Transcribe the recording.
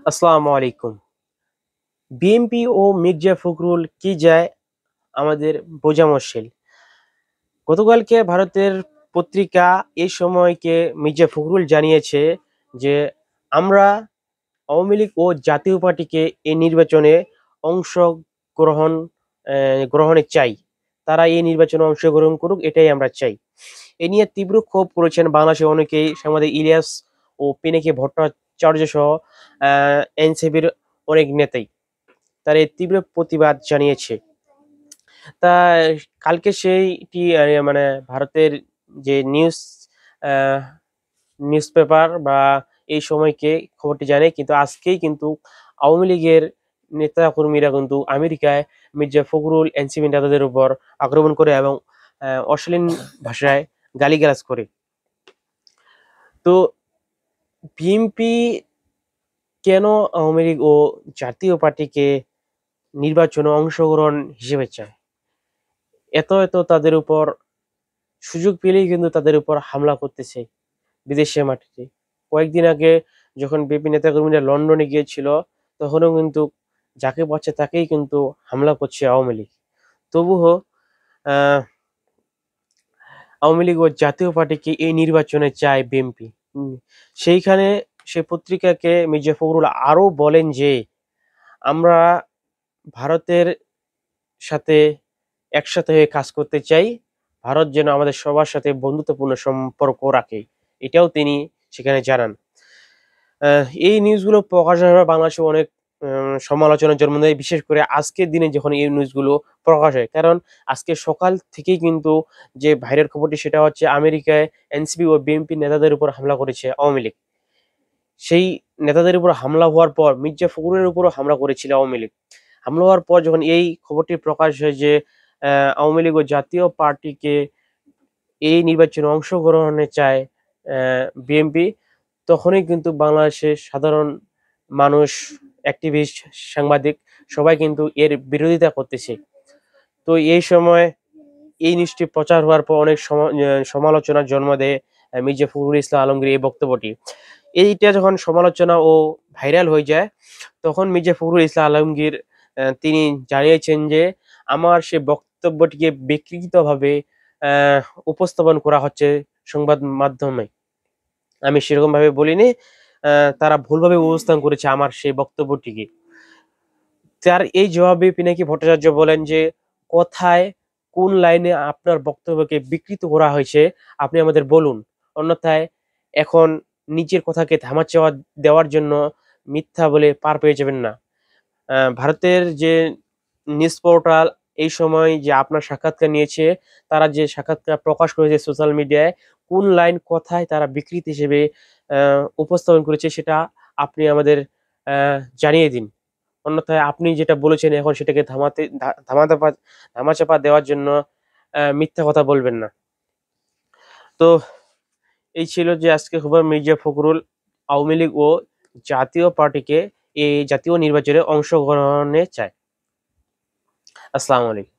আসসালামু আলাইকুম। বিএনপি ও মির্জা ফখরুল কি যায় আমাদের বোঝা মুশকিল। গতকালকে ভারতের পত্রিকা এই সময়কে মির্জা ফখরুল জানিয়েছে যে আমরা আওয়ামী লীগ ও জাতীয় পার্টিকে এই নির্বাচনে অংশগ্রহণ গ্রহণে চাই। তারা এই নির্বাচনে অংশগ্রহণ করুক, এটাই আমরা চাই। এ নিয়ে তীব্র ক্ষোভ করেছেন বাংলাদেশের অনেকেই, সাংবাদিক ইলিয়াস ও পিনাকি ভট্টাচার্য সহ এনসিপির অনেক নেতাই তার এই তীব্র প্রতিবাদ জানিয়েছে। তা কালকে সেইটি মানে ভারতের যে নিউজ পেপার বা এই সময়কে খবরটি জানে, কিন্তু আজকেই কিন্তু আওয়ামী লীগের নেতা কর্মীরা কিন্তু আমেরিকায় মির্জা ফখরুল এনসিপি নেতাদের উপর আক্রমণ করে এবং অশ্লীল ভাষায় গালিগালাজ করে। তো বিএনপি কেন আওয়ামী লীগ ও জাতীয় পার্টিকে নির্বাচনে অংশগ্রহণ হিসেবে চায়? এত তাদের উপর সুযোগ পেলেই কিন্তু তাদের উপর হামলা করতেছে বিদেশের মাটিতে। কয়েকদিন আগে যখন বিএনপি নেতাকর্মীরা লন্ডনে গিয়েছিল, তখনও কিন্তু যাকে পাচ্ছে তাকেই কিন্তু হামলা করছে আওয়ামী লীগ। তবুও আহ আওয়ামী লীগ ও জাতীয় পার্টিকে এই নির্বাচনে চায় বিএনপি। সেইখানে সে পত্রিকাকে মির্জা ফখরুল আরো বলেন যে আমরা ভারতের সাথে একসাথে হয়ে কাজ করতে চাই। ভারত যেন আমাদের সবার সাথে বন্ধুত্বপূর্ণ সম্পর্ক রাখে, এটাও তিনি সেখানে জানান। এই নিউজগুলো প্রকাশ হওয়ার পর বাংলাদেশে অনেক সমালোচনার জন্ম দেয়, বিশেষ করে আজকের দিনে যখন এই নিউজগুলো প্রকাশ হয়। কারণ আজকে সকাল থেকেই কিন্তু যে ভাইরাল খবরটি সেটা হচ্ছে আমেরিকায় এনসিপি ও বিএনপি নেতাদের উপর হামলা করেছে আওয়ামী লীগ। সেই নেতাদের উপর হামলা হওয়ার পর মির্জা ফখরুলের উপরও হামলা করেছিল আওয়ামী লীগ। হামলা হওয়ার পর যখন এই খবরটি প্রকাশ হয় যে আওয়ামী লীগ ও জাতীয় পার্টিকে এই নির্বাচনে অংশগ্রহণে চায় বিএনপি, তখনই কিন্তু বাংলাদেশের সাধারণ মানুষ, অ্যাক্টিভিস্ট, সাংবাদিক সবাই কিন্তু এর বিরোধিতা করতেছে। তো এই সময় এই নিউজটি প্রচার হওয়ার পর অনেক সমালোচনার জন্ম দেয় মির্জা ফখরুল ইসলাম আলমগীর এই বক্তব্যটি। এইটা যখন সমালোচনা ও ভাইরাল হয়ে যায়, তখন মির্জা ফখরুল ইসলাম আলমগীর তিনি জানিয়েছেন যে আমার সে বক্তব্যটিকে বিকৃতভাবে আহ উপস্থাপন করা হচ্ছে সংবাদ মাধ্যমে। আমি সেরকম ভাবে বলিনি, তারা ভুলভাবে উপস্থাপন করেছে আমার সেই বক্তব্যটিকে। তার এই জবাবে পিনাকি ভট্টাচার্য বলেন যে কোথায় কোন লাইনে আপনার বক্তব্যকে বিকৃত করা হয়েছে আপনি আমাদের বলুন, অন্যথায় এখন নিজের কথাকে ধামাচাপা দেওয়ার জন্য মিথ্যা বলে পার পেয়ে যাবেন না। ভারতের যে নিউজ পোর্টাল এই সময় যে আপনার সাক্ষাৎকার নিয়েছে, তারা যে সাক্ষাৎকার প্রকাশ করেছে সোশ্যাল মিডিয়ায়, কোন লাইন কথায় তারা বিকৃতি হিসেবে উপস্থাপন করেছে সেটা আপনি আমাদের জানিয়ে দিন। অন্যথায় আপনি যেটা বলেছেন এখন সেটাকে ধামাচাপা দেওয়ার জন্য মিথ্যা কথা বলবেন না। তো এই ছিল যে আজকে খবর, মির্জা ফখরুল আওয়ামী লীগ ও জাতীয় পার্টিকে এই জাতীয় নির্বাচনে অংশগ্রহণে চায়। আসসালামু আলাইকুম।